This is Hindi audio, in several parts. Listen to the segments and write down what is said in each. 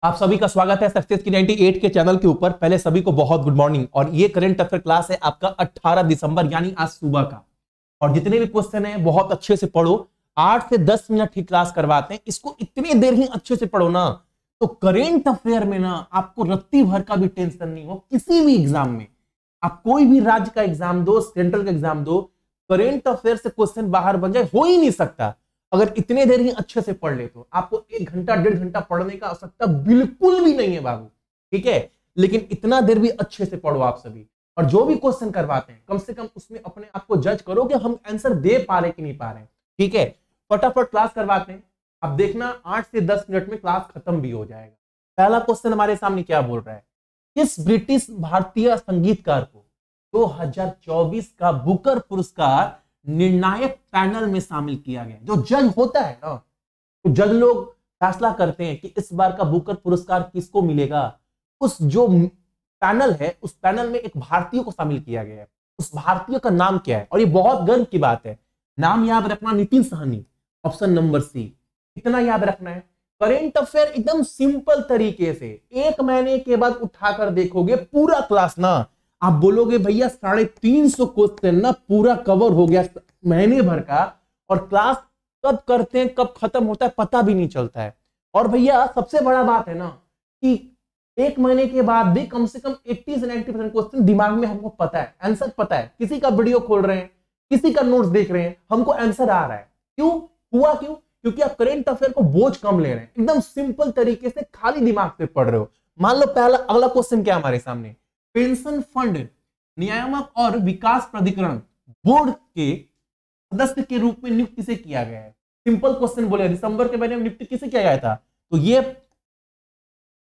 आप सभी का स्वागत है सक्सेस की 98 के चैनल के ऊपर। पहले सभी को बहुत गुड मॉर्निंग। और ये करंट अफेयर क्लास है आपका 18 दिसंबर यानी आज सुबह का। और जितने भी क्वेश्चन हैं बहुत अच्छे से पढ़ो। 8 से 10 मिनट ही क्लास करवाते हैं, इसको इतनी देर ही अच्छे से पढ़ो ना तो करंट अफेयर में ना आपको रत्ती भर का भी टेंशन नहीं हो। किसी भी एग्जाम में आप कोई भी राज्य का एग्जाम दो, सेंट्रल का एग्जाम दो, करंट अफेयर से क्वेश्चन बाहर बन जाए हो ही नहीं सकता। अगर इतने देर ही अच्छे से पढ़ ले तो आपको 1 घंटा 1.5 घंटा पढ़ने का आवश्यकता बिल्कुल भी नहीं है बाबू, ठीक है। लेकिन इतना देर भी अच्छे से पढ़ो आप सभी। और जो भी क्वेश्चन करवाते हैं कम से कम उसमें अपने आप को जज करो कि हम आंसर दे पा रहे कि नहीं पा रहे, ठीक है। फटाफट क्लास करवाते हैं। अब देखना 8 से 10 मिनट में क्लास खत्म भी हो जाएगा। पहला क्वेश्चन हमारे सामने क्या बोल रहा है, किस ब्रिटिश भारतीय संगीतकार को 2024 का बुकर पुरस्कार निर्णायक पैनल में शामिल किया गया। जो जज होता है ना, तो जज लोग फैसला करते हैं कि इस बार का बुकर पुरस्कार किसको मिलेगा। उस जो पैनल है उस पैनल में एक भारतीय को शामिल किया गया है। उस भारतीय का नाम क्या है? और ये बहुत गर्व की बात है। नाम याद रखना, Nitin Sahni, option number C. इतना याद रखना है। करेंट अफेयर एकदम सिंपल तरीके से 1 महीने के बाद उठाकर देखोगे पूरा क्लास ना, आप बोलोगे भैया 350 क्वेश्चन ना पूरा कवर हो गया महीने भर का। और क्लास कब करते हैं कब खत्म होता है पता भी नहीं चलता है। और भैया सबसे बड़ा बात है ना कि 1 महीने के बाद भी कम से कम 80 से 90% क्वेश्चन दिमाग में हमको पता है, आंसर पता है। किसी का वीडियो खोल रहे हैं, किसी का नोट्स देख रहे हैं, हमको आंसर आ रहा है। क्यों हुआ? क्योंकि आप करंट अफेयर को बोझ कम ले रहे हैं, एकदम सिंपल तरीके से खाली दिमाग से पढ़ रहे हो। मान लो पहला अगला क्वेश्चन क्या हमारे सामने, पेंशन फंड नियामक और विकास प्राधिकरण बोर्ड के सदस्य के रूप में नियुक्त किसे किया गया है? सिंपल क्वेश्चन बोले, दिसंबर के महीने में नियुक्त किसे किया गया था? तो ये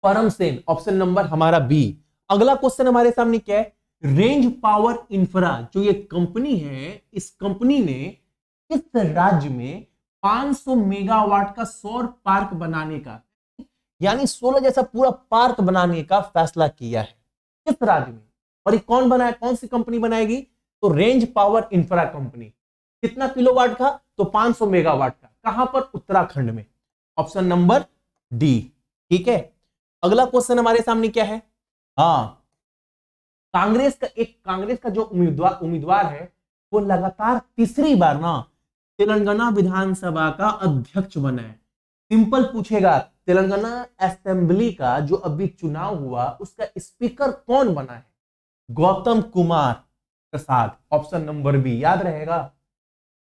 परम सेन, ऑप्शन नंबर हमारा बी। अगला क्वेश्चन हमारे सामने क्या है, रेंज पावर इंफ्रा जो ये कंपनी है, इस कंपनी ने किस राज्य में 500 मेगावाट का सौर पार्क बनाने का यानी सोलर जैसा पूरा पार्क बनाने का फैसला किया है? किस राज्य में? और ये कौन बनाया, कौन सी कंपनी बनाएगी? तो रेंज पावर इंफ्रा कंपनी। कितना किलोवाट का? तो 500 मेगावाट का। कहां पर? उत्तराखंड में, ऑप्शन नंबर डी, ठीक है। अगला क्वेश्चन हमारे सामने क्या है, कांग्रेस का जो उम्मीदवार है वो लगातार तीसरी बार ना तेलंगाना विधानसभा का अध्यक्ष बना है। सिंपल पूछेगा, तेलंगाना असेंबली का जो अभी चुनाव हुआ उसका स्पीकर कौन बना है? Gautam Kumar Prasad, option number B. याद रहेगा,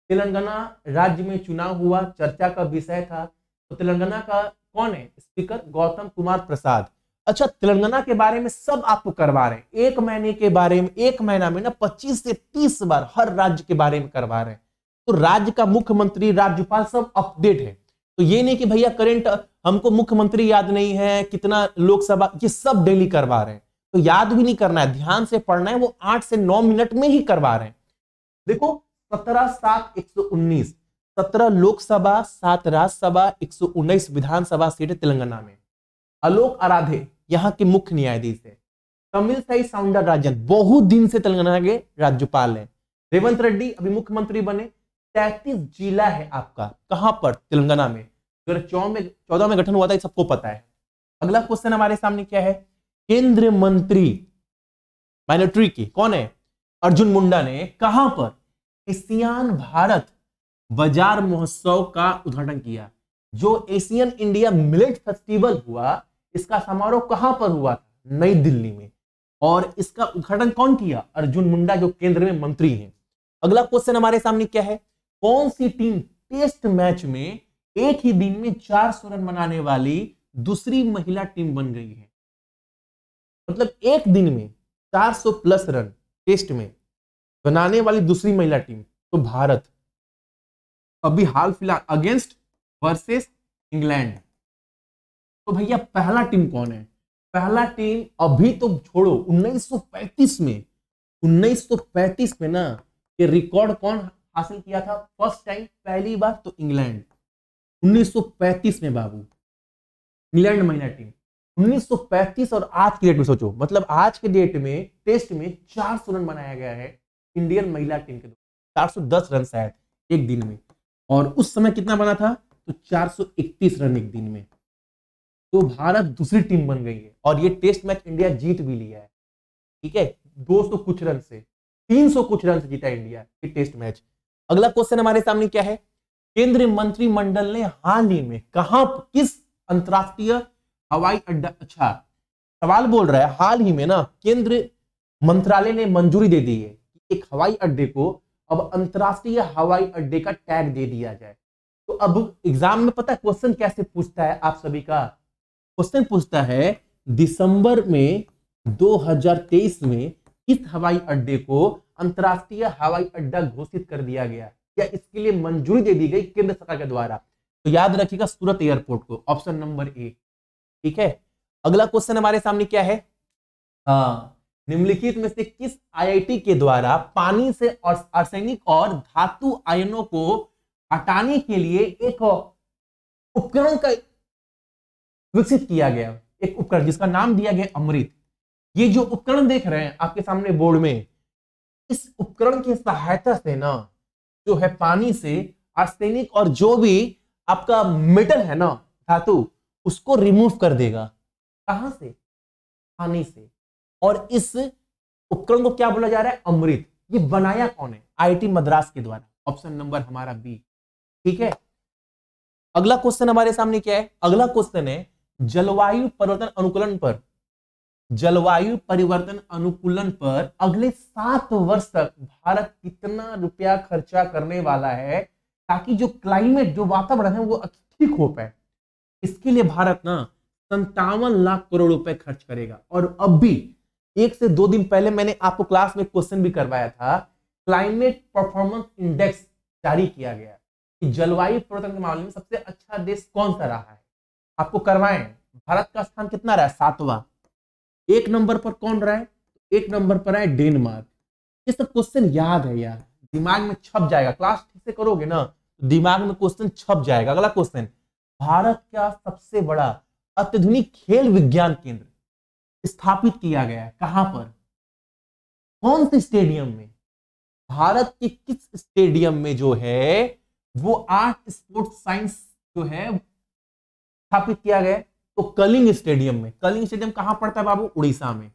तेलंगाना राज्य में चुनाव हुआ, चर्चा का विषय था, तो तेलंगाना का कौन है स्पीकर? गौतम कुमार प्रसाद। अच्छा, तेलंगाना के बारे में सब आपको करवा रहे हैं 1 महीने के बारे में, 1 महीना में ना 25 से 30 बार हर राज्य के बारे में करवा रहे हैं। तो राज्य का मुख्यमंत्री, राज्यपाल सब अपडेट है। तो ये नहीं कि भैया करंट हमको मुख्यमंत्री याद नहीं है, कितना लोकसभा, ये सब डेली करवा रहे हैं। तो याद भी नहीं करना है, ध्यान से पढ़ना है। वो 8 से 9 मिनट में ही करवा रहे हैं। देखो 17/7/119, 17 लोकसभा, 7 राज्यसभा, 119 विधानसभा सीट तेलंगाना में। आलोक आराधे यहाँ के मुख्य न्यायाधीश है। तमिलसाई साउंदरराजन बहुत दिन से तेलंगाना के राज्यपाल है। रेवंत रेड्डी अभी मुख्यमंत्री बने। 33 जिला है आपका, कहां पर? तेलंगाना में। 2014 में गठन हुआ था, ये सबको पता है। अगला क्वेश्चन हमारे सामने क्या है, केंद्रीय मंत्री माइनॉरिटी की कौन है? अर्जुन मुंडा ने कहां पर एशियान भारत बाजार महोत्सव का उद्घाटन किया? जो एशियन इंडिया मिलेट फेस्टिवल हुआ, इसका समारोह कहां पर हुआ था? नई दिल्ली में। और इसका उद्घाटन कौन किया? अर्जुन मुंडा, जो केंद्र में मंत्री हैं। अगला क्वेश्चन हमारे सामने क्या है, कौन सी टीम टेस्ट मैच में एक ही दिन में 400 रन बनाने वाली दूसरी महिला टीम बन गई है? मतलब एक दिन में 400 प्लस रन टेस्ट में बनाने वाली दूसरी महिला टीम, तो भारत। अभी हाल फिलहाल अगेंस्ट वर्सेस इंग्लैंड। तो भैया पहला टीम कौन है? पहला टीम अभी तो छोड़ो, 1935 में ना ये रिकॉर्ड कौन हासिल किया था? फर्स्ट टाइम, पहली बार तो इंग्लैंड। 1935 में बाबू, इंग्लैंड महिला टीम 1935। और आज की डेट में सोचो, मतलब आज के डेट में टेस्ट में 400 रन बनाया गया है इंडियन महिला टीम के द्वारा, 410 रन शायद एक दिन में। और उस समय कितना बना था? तो 431 रन एक दिन में। तो भारत दूसरी टीम बन गई है और ये टेस्ट मैच इंडिया जीत भी लिया है। ठीक है, 200 कुछ रन से, 300 कुछ रन से जीता इंडिया ये टेस्ट मैच। अगला क्वेश्चन हमारे सामने क्या है, केंद्रीय मंत्रिमंडल ने हाल ही में कहां, किस अंतरराष्ट्रीय हवाई अड्डा, अच्छा सवाल बोल रहा है हाल ही में ना, केंद्र मंत्रालय ने मंजूरी दे दी है कि एक हवाई अड्डे को अब अंतरराष्ट्रीय हवाई अड्डे का टैग दे दिया जाए। तो अब एग्जाम में पता है क्वेश्चन कैसे पूछता है आप सभी का, क्वेश्चन पूछता है दिसंबर में 2023 में इस हवाई अड्डे को अंतरराष्ट्रीय हवाई अड्डा घोषित कर दिया गया या इसके लिए मंजूरी दे दी गई केंद्र सरकार के द्वारा। तो याद रखिएगा सूरत एयरपोर्ट को, ऑप्शन नंबर ए। ठीक है, अगला क्वेश्चन हमारे सामने क्या है, निम्नलिखित में से किस आईआईटी के द्वारा पानी से आर्सेनिक और धातु आयनों को हटाने के लिए एक उपकरण का विकसित किया गया, एक उपकरण जिसका नाम दिया गया अमृत। ये जो उपकरण देख रहे हैं आपके सामने बोर्ड में, इस उपकरण की सहायता से ना जो है पानी से आर्सेनिक और जो भी आपका मेटल है ना, धातु, उसको रिमूव कर देगा। कहां से? पानी से। और इस उपकरण को क्या बोला जा रहा है? अमृत। ये बनाया कौन है? आईआईटी मद्रास के द्वारा, ऑप्शन नंबर हमारा बी। ठीक है, अगला क्वेश्चन हमारे सामने क्या है, अगला क्वेश्चन है जलवायु परिवर्तन अनुकूलन पर, जलवायु परिवर्तन अनुकूलन पर अगले 7 वर्ष तक भारत कितना रुपया खर्चा करने वाला है ताकि जो क्लाइमेट, जो वातावरण है वो ठीक हो पाए। इसके लिए भारत ना 57 लाख करोड़ रुपए खर्च करेगा। और अब भी 1 से 2 दिन पहले मैंने आपको क्लास में क्वेश्चन भी करवाया था, क्लाइमेट परफॉर्मेंस इंडेक्स जारी किया गया कि जलवायु परिवर्तन के मामले में सबसे अच्छा देश कौन सा रहा है, आपको करवाएं। भारत का स्थान कितना रहा है? 7वां। 1 नंबर पर कौन रहा है? 1 नंबर पर है डेनमार्क। ये सब क्वेश्चन याद है यार, दिमाग में छप जाएगा, क्लास ठीक से करोगे ना तो दिमाग में क्वेश्चन छप जाएगा। अगला क्वेश्चन, भारत का सबसे बड़ा अत्याधुनिक खेल विज्ञान केंद्र स्थापित किया गया है कहां पर? कौन से स्टेडियम में? भारत के किस स्टेडियम में जो है वो आर्ट स्पोर्ट्स साइंस जो है स्थापित किया गया? तो कलिंग स्टेडियम में। कलिंग स्टेडियम कहां पड़ता है बाबू? उड़ीसा में।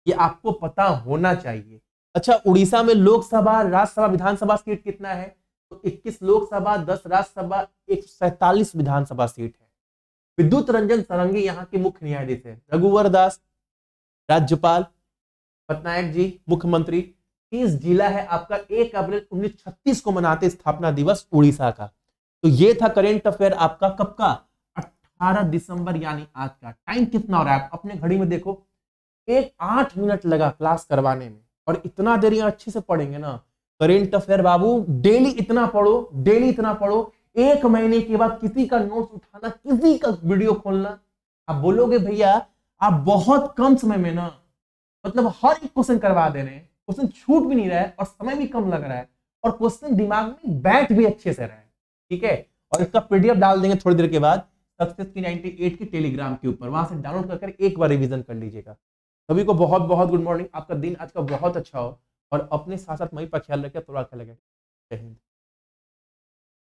ये आपको पता होना चाहिए। अच्छा, उड़ीसा में लोकसभा, राज्यसभा, विधानसभा सीट कितना है? तो 21 लोकसभा, 10 राज्यसभा, 147 विधानसभा सीट है। विद्युत रंजन सरंगी यहाँ के मुख्य न्यायाधीश है। रघुवर दास राज्यपाल, पटनायक जी मुख्यमंत्री। 30 जिला है आपका। 1 अप्रैल 1936 को मनाते स्थापना दिवस उड़ीसा का। तो ये था करेंट अफेयर आपका कब का? 18 दिसंबर यानी आज का। टाइम कितना हो रहा है अपने घड़ी में देखो, 8 मिनट लगा क्लास करवाने में और इतना देर अच्छे से पढ़ेंगे ना करेंट अफेयर बाबू। डेली इतना पढ़ो, डेली इतना पढ़ो। 1 महीने के बाद किसी का नोट्स उठाना, किसी का वीडियो खोलना, आप बोलोगे भैया आप बहुत कम समय में ना, मतलब हर एक क्वेश्चन करवा दे रहे हैं, क्वेश्चन छूट भी नहीं रहा है और समय भी कम लग रहा है और क्वेश्चन दिमाग में बैठ भी अच्छे से रहा है। ठीक है, और इसका पीडीएफ डाल देंगे थोड़ी देर के बाद सक्सेस की 98 की टेलीग्राम के ऊपर, वहां से डाउनलोड कर एक बार रिवीजन कर लीजिएगा। सभी को बहुत बहुत गुड मॉर्निंग। आपका दिन आज का बहुत अच्छा हो और अपने साथ साथ मई पर ख्याल रखें। थोड़ा ख्याल रखें। जय हिंद।